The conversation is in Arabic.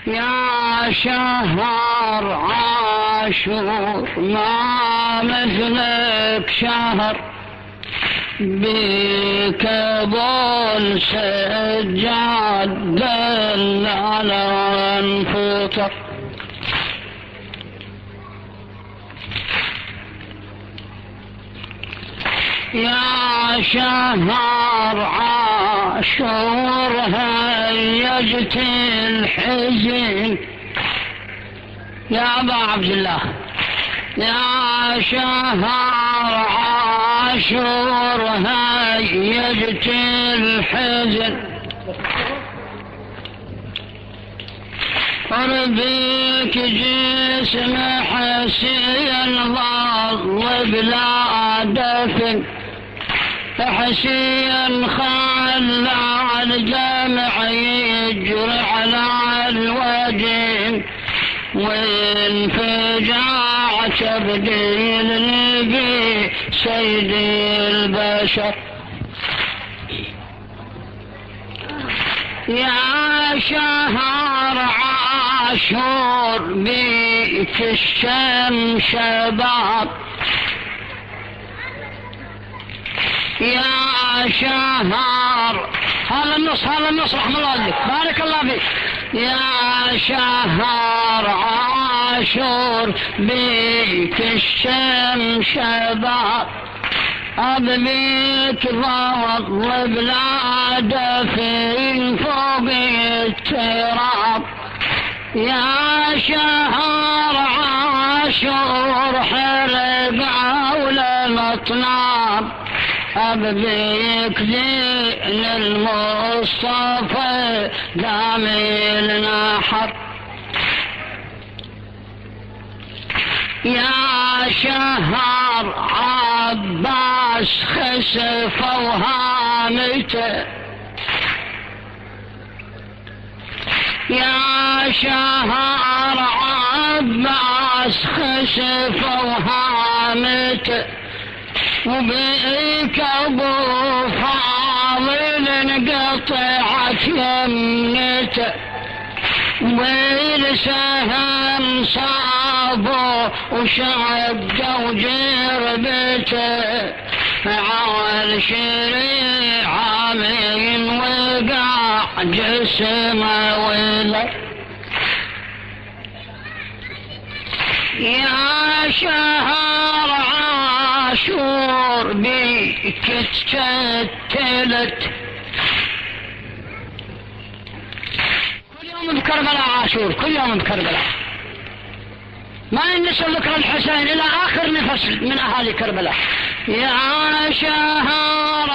يا شهر عاشور ما مثلك شهر، بك ابو سجاد دل على انفطر. يا شهر عاشور هيجت الحزن يا أبا عبد الله. يا شهر عاشور هيجت الحزن، قربك جسم حسين ظل بلا دفن، حسين خلى الدمع يجري على الوجه، وانفجاع تبديل النبي سيد البشر. يا شهر عاشور بيك الشمس شباب، يا شهر هذا النص رحم الله عليك بارك الله فيك. يا شهر عاشور بيك الشمس شباب، أبنيك ظل بلا دفن فوق التراب. يا شهر عاشور حرق أولى الأطناب، أبنيك دين المصطفى دامي النحر. يا شهر عباس خسف وهامته، يا شهر عباس خسف وهامته، وبيك ابو فاضل انقطعت يمنته، والسهم صابه وشد وجربته، عال شريعة من وقع جسمه وله. يا شهر عاشور بيك تشتلت، كل يوم بكربلاء عاشور، كل يوم بكربلاء، ما ينسى ذكر الحسين إلى آخر نفس من أهالي كربلاء. يا شهر